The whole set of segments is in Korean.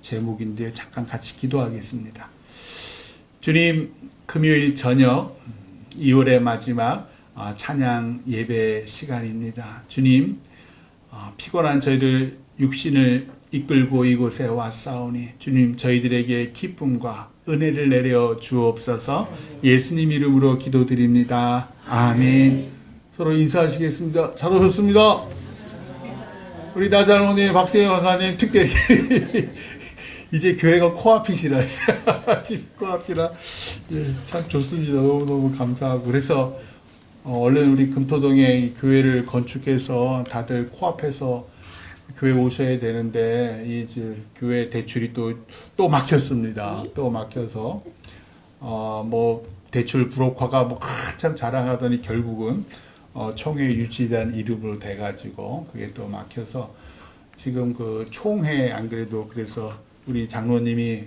제목인데 잠깐 같이 기도하겠습니다. 주님, 금요일 저녁 2월의 마지막 찬양 예배 시간입니다. 주님, 피곤한 저희들 육신을 이끌고 이곳에 왔사오니 주님, 저희들에게 기쁨과 은혜를 내려 주옵소서. 예수님 이름으로 기도드립니다. 아멘. 서로 인사하시겠습니다. 잘 오셨습니다. 우리 나자로님, 박세영 박사님 특별히 이제 교회가 코앞이시라 집 코앞이라 참 좋습니다. 너무너무 감사하고, 그래서 얼른 우리 금토동에 교회를 건축해서 다들 코앞에서 교회 오셔야 되는데 이제 교회 대출이 또 막혔습니다. 또 막혀서 뭐 대출 불혹화가 뭐 한참 자랑하더니 결국은 총회 유치단 이름으로 돼가지고 그게 또 막혀서 지금 그 총회, 안 그래도 그래서 우리 장로님이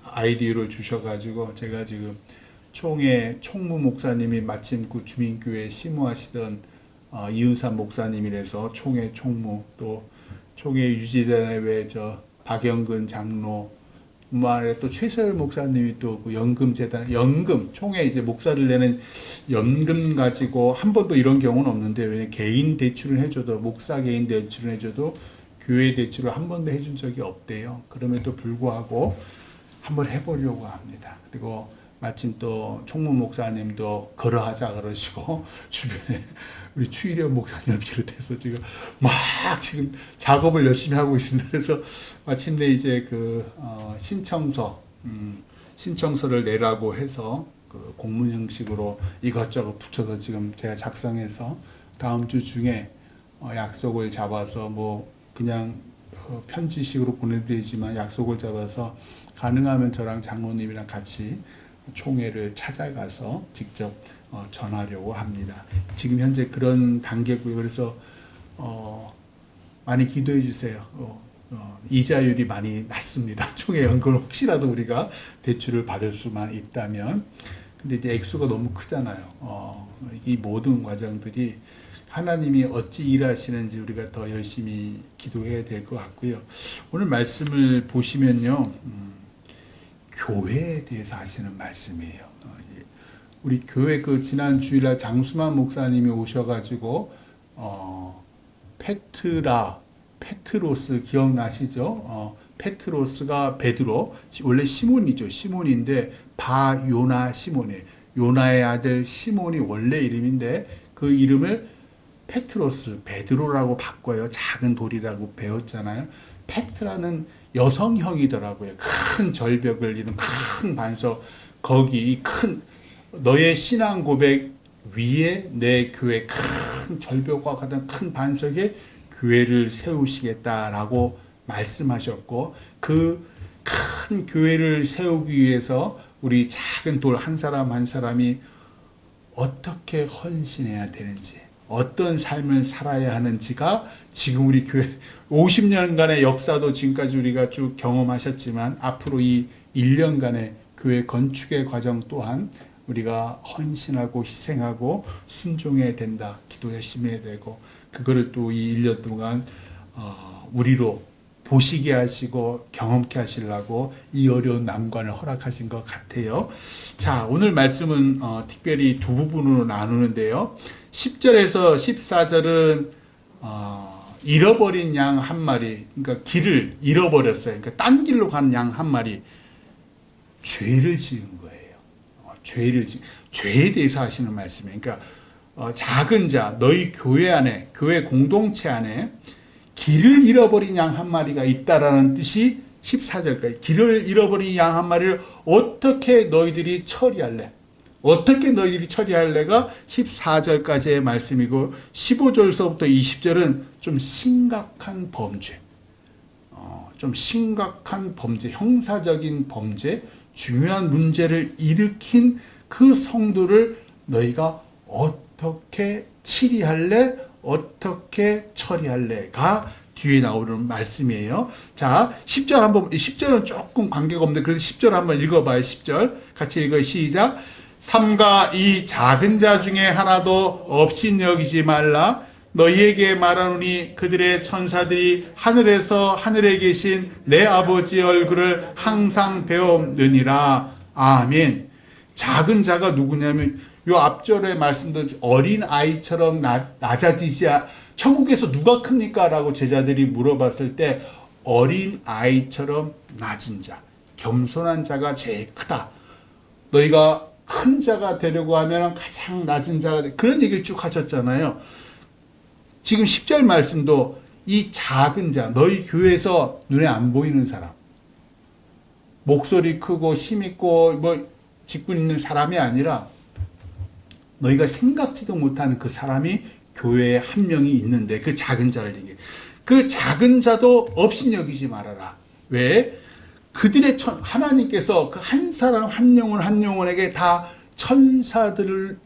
아이디어를 주셔가지고 제가 지금 총회 총무 목사님이 마침 그 주민교회 심우하시던 이은삼 목사님이라서 총회 총무, 또 총회 유지단에 왜 박영근 장로, 뿐만 또 최서열 목사님이 또 그 연금재단, 연금, 총회 이제 목사들 내는 연금 가지고 한 번도 이런 경우는 없는데, 왜 개인 대출을 해줘도, 목사 개인 대출을 해줘도 교회 대출을 한 번도 해준 적이 없대요. 그럼에도 불구하고 한번 해보려고 합니다. 그리고 마침 또 총무 목사님도 걸어하자 그러시고, 주변에 우리 추일현 목사님을 비롯해서 지금 작업을 열심히 하고 있습니다. 그래서 마침내 이제 신청서를 내라고 해서 그 공문 형식으로 이것저것 붙여서 지금 제가 작성해서 다음 주 중에 약속을 잡아서 뭐 그냥 편지식으로 보내도 되지만 약속을 잡아서 가능하면 저랑 장로님이랑 같이 총회를 찾아가서 직접 전하려고 합니다. 지금 현재 그런 단계고요. 그래서 많이 기도해 주세요. 이자율이 많이 낮습니다. 총회 연금 혹시라도 우리가 대출을 받을 수만 있다면. 근데 이제 액수가 너무 크잖아요. 이 모든 과정들이 하나님이 어찌 일하시는지 우리가 더 열심히 기도해야 될 것 같고요. 오늘 말씀을 보시면요, 교회에 대해서 하시는 말씀이에요. 우리 교회 지난 주일날 장수만 목사님이 오셔가지고 페트로스 기억나시죠? 페트로스가 베드로, 원래 시몬이죠. 시몬인데 바요나 시몬이에요. 요나의 아들 시몬이 원래 이름인데 그 이름을 페트로스, 베드로라고 바꿔요. 작은 돌이라고 배웠잖아요. 페트라는 여성형이더라고요. 큰 절벽을 이룬 큰 반석, 거기 이 큰 너의 신앙 고백 위에 내 교회, 큰 절벽과 같은 큰 반석에 교회를 세우시겠다라고 말씀하셨고, 그 큰 교회를 세우기 위해서 우리 작은 돌 한 사람 한 사람이 어떻게 헌신해야 되는지, 어떤 삶을 살아야 하는지가 지금 우리 교회 50년간의 역사도 지금까지 우리가 쭉 경험하셨지만, 앞으로 이 1년간의 교회 건축의 과정 또한 우리가 헌신하고 희생하고 순종해야 된다. 기도 열심히 해야 되고, 그거를 또 이 1년 동안 우리로 보시게 하시고 경험케 하시려고 이 어려운 난관을 허락하신 것 같아요. 자, 오늘 말씀은 특별히 두 부분으로 나누는데요. 10절에서 14절은 잃어버린 양 한 마리, 그러니까 길을 잃어버렸어요. 그러니까 딴 길로 간 양 한 마리, 죄를 지은 거예요. 죄에 대해서 하시는 말씀이에요. 그러니까 작은 자, 너희 교회 안에, 교회 공동체 안에 길을 잃어버린 양 한 마리가 있다라는 뜻이 14절까지. 길을 잃어버린 양 한 마리를 어떻게 너희들이 처리할래? 어떻게 너희들이 처리할래가 14절까지의 말씀이고, 15절서부터 20절은 좀 심각한 범죄, 형사적인 범죄, 중요한 문제를 일으킨 그 성도를 너희가 어떻게 치리할래? 어떻게 처리할래가 뒤에 나오는 말씀이에요. 자, 10절은 조금 관계가 없는데, 그래서 10절 한번 읽어봐요. 10절. 같이 읽어요. 시작. 삼가 이 작은 자 중에 하나도 없인 여기지 말라. 너희에게 말하노니 그들의 천사들이 하늘에서 하늘에 계신 내 아버지의 얼굴을 항상 배움느니라. 아멘. 작은 자가 누구냐면 요 앞절의 말씀도 어린 아이처럼 낮아지지 천국에서 누가 큽니까? 라고 제자들이 물어봤을 때 어린 아이처럼 낮은 자, 겸손한 자가 제일 크다. 너희가 큰 자가 되려고 하면 가장 낮은 자가 돼. 그런 얘기를 쭉 하셨잖아요. 지금 10절 말씀도 이 작은 자, 너희 교회에서 눈에 안 보이는 사람, 목소리 크고 힘 있고 뭐 직분 있는 사람이 아니라 너희가 생각지도 못하는 그 사람이 교회에 한 명이 있는데 그 작은 자를 얘기해. 그 작은 자도 업신여기지 말아라. 왜? 그들의 하나님께서 그 한 사람 한 영혼 한 영혼에게 다 천사들을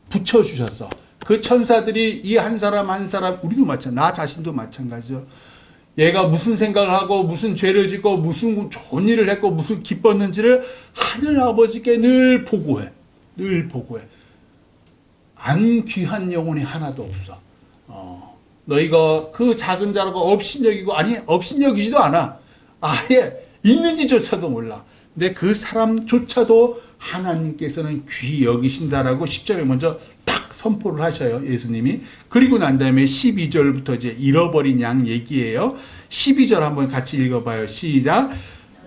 붙여주셨어. 그 천사들이 이 한 사람 한 사람, 우리도 마찬가지, 나 자신도 마찬가지죠. 얘가 무슨 생각을 하고 무슨 죄를 짓고 무슨 좋은 일을 했고 무슨 기뻤는지를 하늘 아버지께 늘 보고해. 늘 보고해. 안 귀한 영혼이 하나도 없어. 너희가 그 작은 자라고 업신여기고, 아니 업신여기지도 않아. 아예 있는지조차도 몰라. 근데 그 사람조차도 하나님께서는 귀히 여기신다라고 10절에 먼저 딱 선포를 하셔요, 예수님이. 그리고 난 다음에 12절부터 이제 잃어버린 양 얘기예요. 12절 한번 같이 읽어봐요. 시작.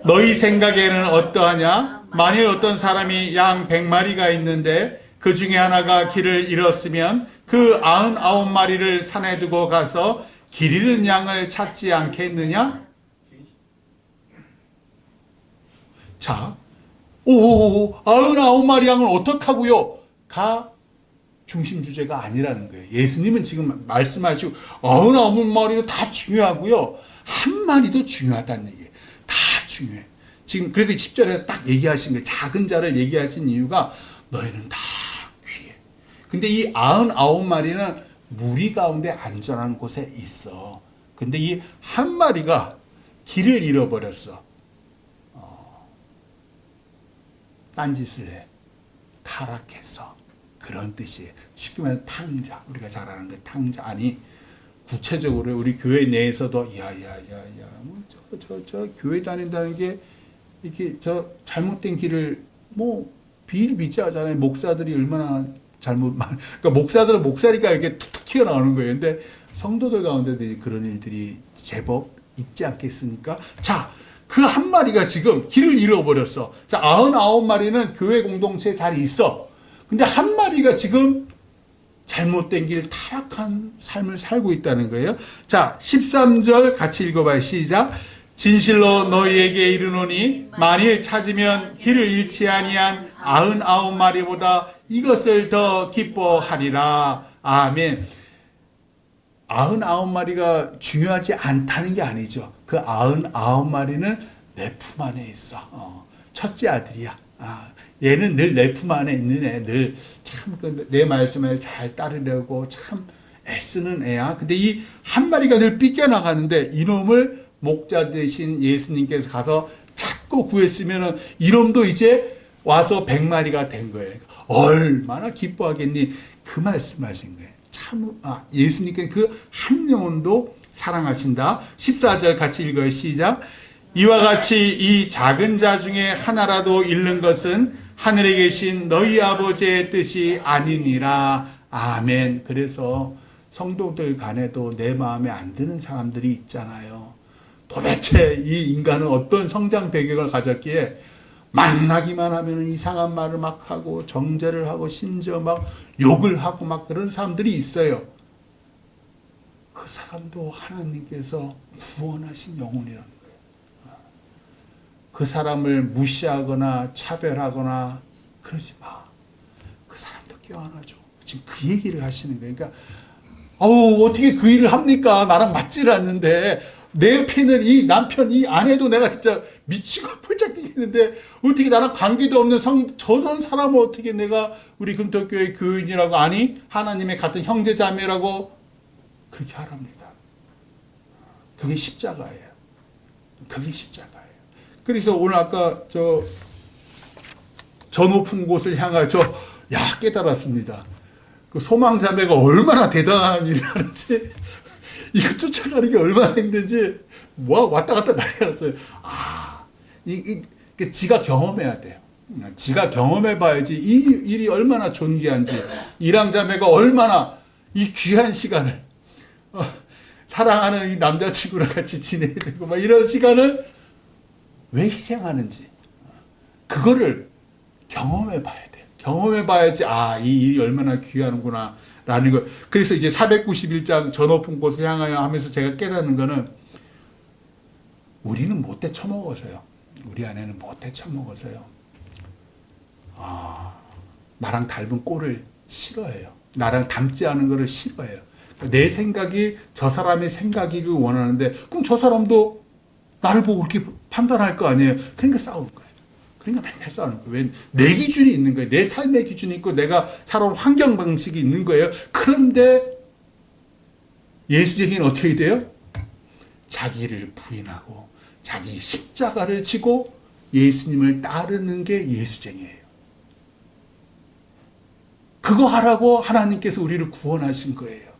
너희 생각에는 어떠하냐? 만일 어떤 사람이 양 100마리가 있는데 그 중에 하나가 길을 잃었으면 그 99마리를 산에 두고 가서 길 잃은 양을 찾지 않겠느냐? 자, 99마리 양을 어떡하고요? 가 중심 주제가 아니라는 거예요. 예수님은 지금 말씀하시고 99마리도 다 중요하고요. 한 마리도 중요하다는 얘기예요. 다 중요해. 지금 그래서 10절에서 딱 얘기하신 거예요. 작은 자를 얘기하신 이유가 너희는 다 귀해. 근데 이 99마리는 무리 가운데 안전한 곳에 있어. 근데 이 한 마리가 길을 잃어버렸어. 딴짓을 해. 타락해서. 그런 뜻이에요. 쉽게 말하면 탕자. 우리가 잘 아는 그 탕자. 아니, 구체적으로 우리 교회 내에서도 저 교회 다닌다는 게 이렇게 저 잘못된 길을 뭐 비일비재하잖아요. 목사들이 얼마나 그러니까 목사들은 목사니까 이렇게 툭툭 튀어나오는 거예요. 근데 성도들 가운데도 그런 일들이 제법 있지 않겠습니까? 자, 그 한 마리가 지금 길을 잃어버렸어. 자, 99마리는 교회 공동체에 잘 있어. 근데 한 마리가 지금 잘못된 길, 타락한 삶을 살고 있다는 거예요. 자, 13절 같이 읽어봐요. 시작. 진실로 너희에게 이르노니 만일 찾으면 길을 잃지 아니한 99마리보다 이것을 더 기뻐하리라. 아멘. 99마리가 중요하지 않다는 게 아니죠. 그 99마리는 내 품 안에 있어. 첫째 아들이야. 얘는 늘 내 품 안에 있는 애, 늘 참 내 말씀을 잘 따르려고 참 애쓰는 애야. 근데 이 한 마리가 늘 삐껴나가는데 이놈을 목자 되신 예수님께서 가서 찾고 구했으면은 이놈도 이제 와서 100마리가 된 거예요. 얼마나 기뻐하겠니? 그 말씀하신 거예요. 참, 예수님께 그 한 영혼도 사랑하신다. 14절 같이 읽어요. 시작. 이와 같이 이 작은 자 중에 하나라도 잃는 것은 하늘에 계신 너희 아버지의 뜻이 아니니라. 아멘. 그래서 성도들 간에도 내 마음에 안 드는 사람들이 있잖아요. 도대체 이 인간은 어떤 성장 배경을 가졌기에 만나기만 하면 이상한 말을 막 하고 정죄를 하고 심지어 막 욕을 하고 막 그런 사람들이 있어요. 그 사람도 하나님께서 구원하신 영혼이라는 거예요. 그 사람을 무시하거나 차별하거나 그러지 마. 그 사람도 껴안아줘. 지금 그 얘기를 하시는 거예요. 그러니까 어떻게 그 일을 합니까? 나랑 맞지를 않는데 내 옆에 있는 이 남편, 이 아내도 내가 진짜 미치고 펄쩍 뛰겠는데 어떻게 나랑 관계도 없는 저런 사람을 어떻게 내가 우리 금토교회 교인이라고 아니? 하나님의 같은 형제자매라고 그렇게 하랍니다. 그게 십자가예요. 그게 십자가예요. 그래서 오늘 아까 저 높은 곳을 향하여 깨달았습니다. 그 소망자매가 얼마나 대단한 일을 하는지, 이거 쫓아가는 게 얼마나 힘든지, 뭐 왔다 갔다 난리가 났어요. 지가 경험해야 돼요. 지가 경험해 봐야지 이 일이 얼마나 존귀한지, 이랑자매가 얼마나 이 귀한 시간을, 사랑하는 이 남자친구랑 같이 지내야 되고, 막 이런 시간을 왜 희생하는지, 그거를 경험해 봐야 돼요. 경험해 봐야지, 이 일이 얼마나 귀하는구나, 라는 걸. 그래서 이제 491장 저 높은 곳을 향하여 하면서 제가 깨닫는 거는, 우리는 못돼 처먹어서요. 우리 아내는 못돼 처먹어서요. 나랑 닮은 꼴을 싫어해요. 나랑 닮지 않은 거를 싫어해요. 내 생각이 저 사람의 생각이길 원하는데, 그럼 저 사람도 나를 보고 그렇게 판단할 거 아니에요. 그러니까 싸우는 거예요. 그러니까 맨날 싸우는 거예요. 왜? 내 기준이 있는 거예요. 내 삶의 기준이 있고 내가 살아온 환경 방식이 있는 거예요. 그런데 예수쟁이는 어떻게 돼요? 자기를 부인하고 자기 십자가를 지고 예수님을 따르는 게 예수쟁이에요. 그거 하라고 하나님께서 우리를 구원하신 거예요.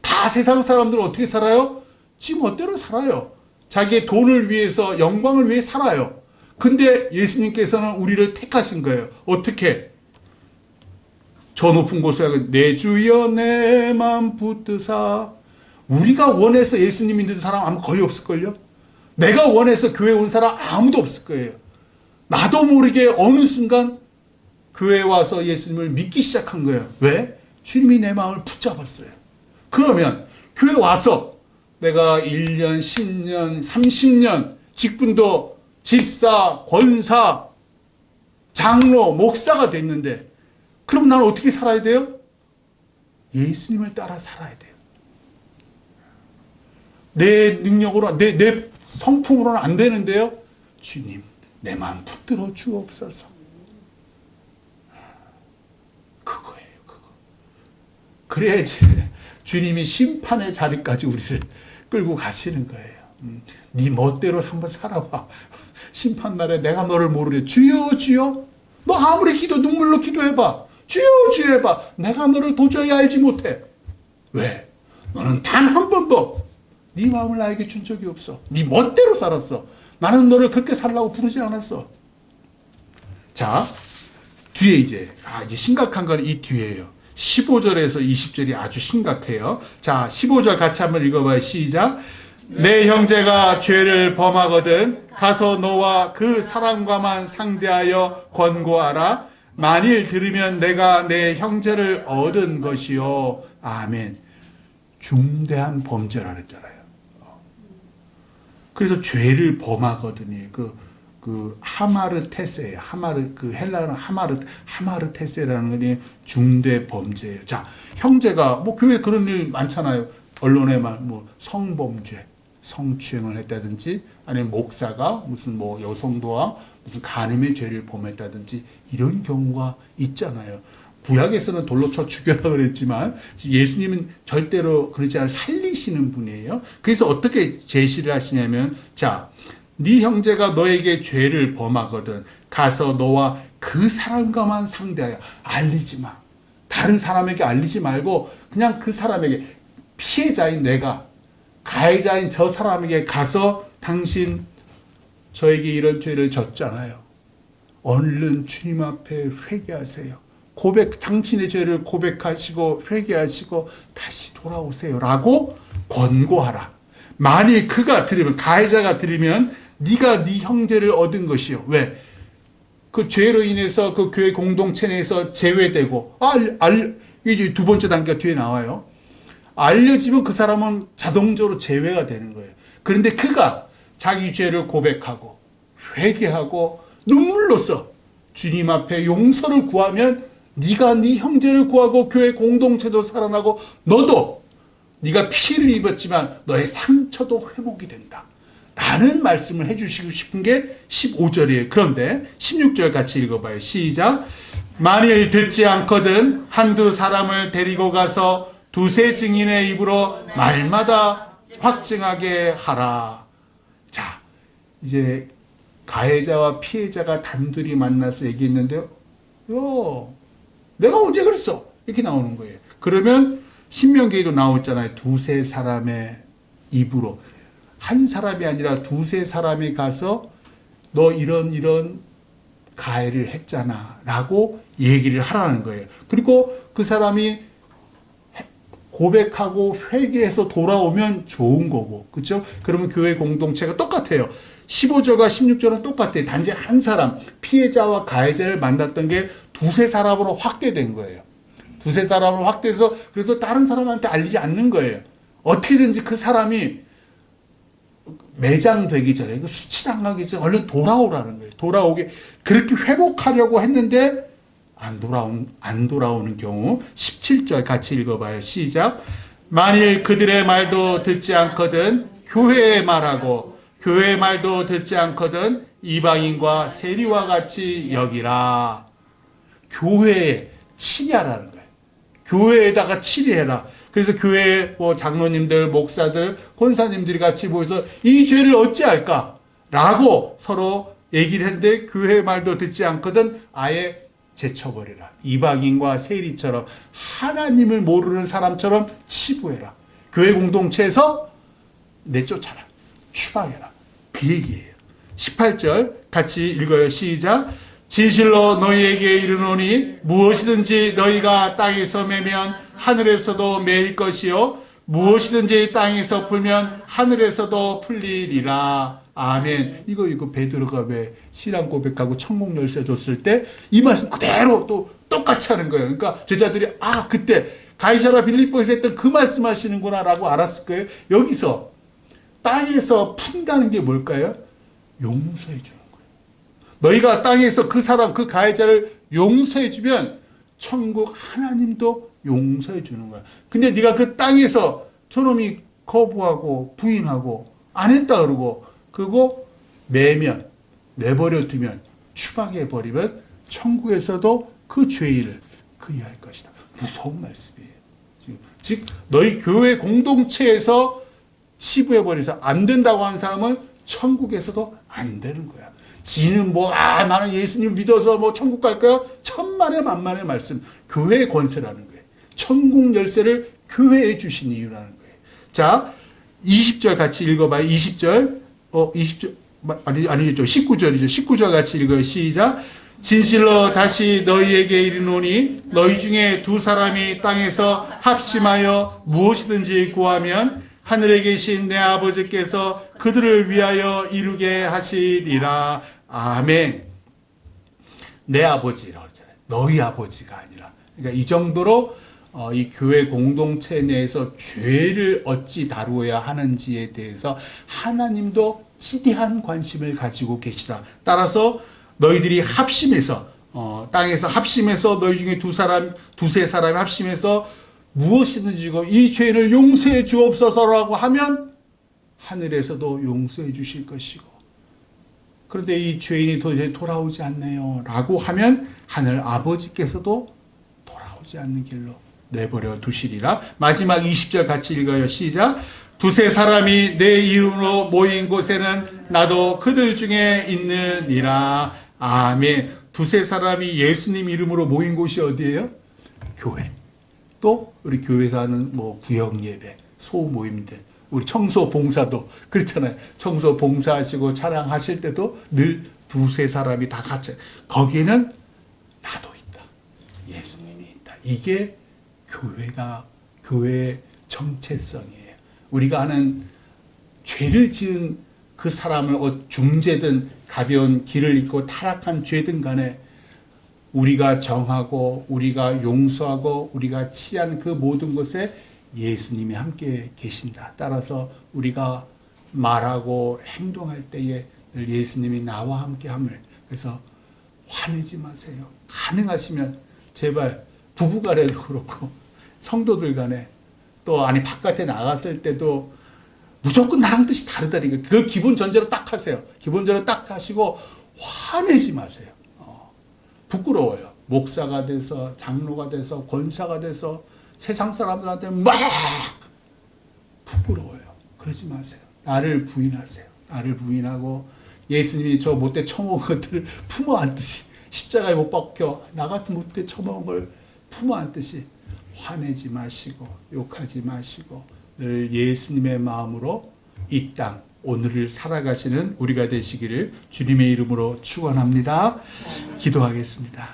다 세상 사람들은 어떻게 살아요? 지 멋대로 살아요. 자기의 돈을 위해서, 영광을 위해 살아요. 근데 예수님께서는 우리를 택하신 거예요. 어떻게? 저 높은 곳에 내 주여 내 맘 붙드사. 우리가 원해서 예수님 믿는 사람 아마 거의 없을걸요? 내가 원해서 교회 온 사람 아무도 없을 거예요. 나도 모르게 어느 순간 교회에 와서 예수님을 믿기 시작한 거예요. 왜? 주님이 내 마음을 붙잡았어요. 그러면 교회 와서 내가 1년, 10년, 30년 직분도 집사, 권사, 장로, 목사가 됐는데, 그럼 나는 어떻게 살아야 돼요? 예수님을 따라 살아야 돼요. 내 능력으로, 내 성품으로는 안 되는데요. 주님, 내 마음 붙들어 주옵소서. 그거예요, 그거. 그래야지 주님이 심판의 자리까지 우리를 끌고 가시는 거예요. 네 멋대로 한번 살아봐. 심판날에 내가 너를 모르래. 주여 주여. 너 아무리 눈물로 기도해봐. 주여 주여 해봐. 내가 너를 도저히 알지 못해. 왜? 너는 단 한 번도 네 마음을 나에게 준 적이 없어. 네 멋대로 살았어. 나는 너를 그렇게 살라고 부르지 않았어. 자, 뒤에 이제 심각한 건 이 뒤에요. 15절에서 20절이 아주 심각해요. 자, 15절 같이 한번 읽어봐요. 시작. 내 형제가 죄를 범하거든 가서 너와 그 사람과만 상대하여 권고하라. 만일 들으면 내가 내 형제를 얻은 것이요. 아멘. 중대한 범죄라 그랬잖아요. 그래서 죄를 범하거든요. 그 하마르테세예요. 헬라어는 하마르테세라는 게 중대 범죄예요. 자, 형제가 뭐 교회 그런 일 많잖아요. 언론에 뭐 성범죄, 성추행을 했다든지, 아니면 목사가 무슨 뭐 여성도와 무슨 간음의 죄를 범했다든지 이런 경우가 있잖아요. 구약에서는 돌로 쳐 죽여라 그랬지만 예수님은 절대로 그러지 않아 살리시는 분이에요. 그래서 어떻게 제시를 하시냐면, 자, 네 형제가 너에게 죄를 범하거든 가서 너와 그 사람과만 상대하여. 알리지 마. 다른 사람에게 알리지 말고 그냥 그 사람에게, 피해자인 내가, 가해자인 저 사람에게 가서 당신 저에게 이런 죄를 졌잖아요. 얼른 주님 앞에 회개하세요. 당신의 죄를 고백하시고 회개하시고 다시 돌아오세요. 라고 권고하라. 만일 그가 들으면, 가해자가 들으면 네가 네 형제를 얻은 것이요. 왜? 그 죄로 인해서 그 교회 공동체 내에서 제외되고, 이제 두 번째 단계가 뒤에 나와요. 알려지면 그 사람은 자동적으로 제외가 되는 거예요. 그런데 그가 자기 죄를 고백하고 회개하고 눈물로써 주님 앞에 용서를 구하면 네가 네 형제를 구하고 교회 공동체도 살아나고 너도 네가 피해를 입었지만 너의 상처도 회복이 된다. 라는 말씀을 해주시고 싶은 게 15절이에요. 그런데 16절 같이 읽어봐요. 시작. 만일 듣지 않거든 한두 사람을 데리고 가서 두세 증인의 입으로 말마다 확증하게 하라. 자, 이제 가해자와 피해자가 단둘이 만나서 얘기했는데요. 내가 언제 그랬어? 이렇게 나오는 거예요. 그러면 신명기에도 나오잖아요. 두세 사람의 입으로. 한 사람이 아니라 두세 사람이 가서 너 이런 가해를 했잖아 라고 얘기를 하라는 거예요. 그리고 그 사람이 고백하고 회개해서 돌아오면 좋은 거고, 그렇죠? 그러면 교회 공동체가 똑같아요. 15절과 16절은 똑같아요. 단지 한 사람, 피해자와 가해자를 만났던 게 두세 사람으로 확대된 거예요. 두세 사람으로 확대해서 그래도 다른 사람한테 알리지 않는 거예요. 어떻게든지 그 사람이 매장되기 전에, 수치당하기 전에 얼른 돌아오라는 거예요. 돌아오게, 그렇게 회복하려고 했는데 안 돌아오는 경우. 17절 같이 읽어봐요. 시작. 만일 그들의 말도 듣지 않거든 교회의 말하고 교회의 말도 듣지 않거든 이방인과 세리와 같이 여기라. 교회에 치리하라는 거예요. 교회에다가 치리해라. 그래서 교회 장로님들, 목사들, 권사님들이 같이 모여서 이 죄를 어찌할까? 라고 서로 얘기를 했는데 교회의 말도 듣지 않거든 아예 제쳐버려라. 이방인과 세리처럼 하나님을 모르는 사람처럼 치부해라. 교회 공동체에서 내쫓아라. 추방해라. 그 얘기예요. 18절 같이 읽어요. 시작. 진실로 너희에게 이르노니 무엇이든지 너희가 땅에서 매면 하늘에서도 매일 것이요 무엇이든지 땅에서 풀면 하늘에서도 풀리리라. 아멘. 이거 베드로가 왜 신앙 고백하고 천국 열쇠 줬을 때 이 말씀 그대로 또 똑같이 하는 거예요. 그러니까 제자들이 그때 가이사랴 빌립보에서 했던 그 말씀 하시는구나 라고 알았을 거예요. 여기서 땅에서 푼다는 게 뭘까요? 용서해 주는 거예요. 너희가 땅에서 그 사람, 그 가해자를 용서해 주면 천국 하나님도 용서해 주는 거야. 근데 네가 그 땅에서 저놈이 거부하고 부인하고 안 했다 그러고 그거 매면 내버려 두면 추방해 버리면 천국에서도 그 죄를 그리할 것이다. 무서운 말씀이에요. 즉 너희 교회 공동체에서 치부해 버려서 안 된다고 하는 사람은 천국에서도 안 되는 거야. 지는 나는 예수님 믿어서 천국 갈 거야. 천만의 만만의 말씀. 교회의 권세라는 거예요. 천국 열쇠를 교회에 주신 이유라는 거예요. 자, 20절 같이 읽어봐요. 20절. 20절. 아니죠. 19절이죠. 19절 같이 읽어요. 시작. 진실로 다시 너희에게 이르노니 너희 중에 두 사람이 땅에서 합심하여 무엇이든지 구하면 하늘에 계신 내 아버지께서 그들을 위하여 이루게 하시리라. 아멘. 내 아버지라고 했잖아요. 너희 아버지가 아니라. 그러니까 이 정도로 이 교회 공동체 내에서 죄를 어찌 다루어야 하는지에 대해서 하나님도 지대한 관심을 가지고 계시다. 따라서 너희들이 합심해서 땅에서 합심해서 너희 중에 두세 사람이 합심해서 무엇이든지 이 죄를 용서해 주옵소서라고 하면 하늘에서도 용서해 주실 것이고, 그런데 이 죄인이 도저히 돌아오지 않네요 라고 하면 하늘 아버지께서도 돌아오지 않는 길로 내버려 두시리라. 마지막 20절 같이 읽어요. 시작. 두세 사람이 내 이름으로 모인 곳에는 나도 그들 중에 있느니라. 아멘. 두세 사람이 예수님 이름으로 모인 곳이 어디예요? 교회. 또 우리 교회에서 하는 구역 예배, 소모임들, 우리 청소 봉사도 그렇잖아요. 청소 봉사하시고 차량하실 때도 늘 두세 사람이 다 같이, 거기에는 나도 있다. 예수님이 있다. 이게 교회의 정체성이에요. 우리가 하는 죄를 지은 그 사람을 중죄든 가벼운 길을 잃고 타락한 죄든 간에 우리가 정하고 우리가 용서하고 우리가 치한 그 모든 것에 예수님이 함께 계신다. 따라서 우리가 말하고 행동할 때에 늘 예수님이 나와 함께 함을. 그래서 화내지 마세요. 가능하시면 제발 부부간에도 그렇고 성도들 간에 또 바깥에 나갔을 때도 무조건 나랑 뜻이 다르다니까. 그걸 기본 전제로 딱 하세요. 기본적으로 딱 하시고 화내지 마세요. 부끄러워요. 목사가 돼서 장로가 돼서 권사가 돼서 세상 사람들한테 막 부끄러워요. 그러지 마세요. 나를 부인하세요. 나를 부인하고 예수님이 저 못돼 처먹은 것들을 품어 안듯이 십자가에 못 박혀 나 같은 못돼 처먹은 걸 품어안듯이 화내지 마시고 욕하지 마시고 늘 예수님의 마음으로 이 땅 오늘을 살아가시는 우리가 되시기를 주님의 이름으로 축원합니다. 기도하겠습니다.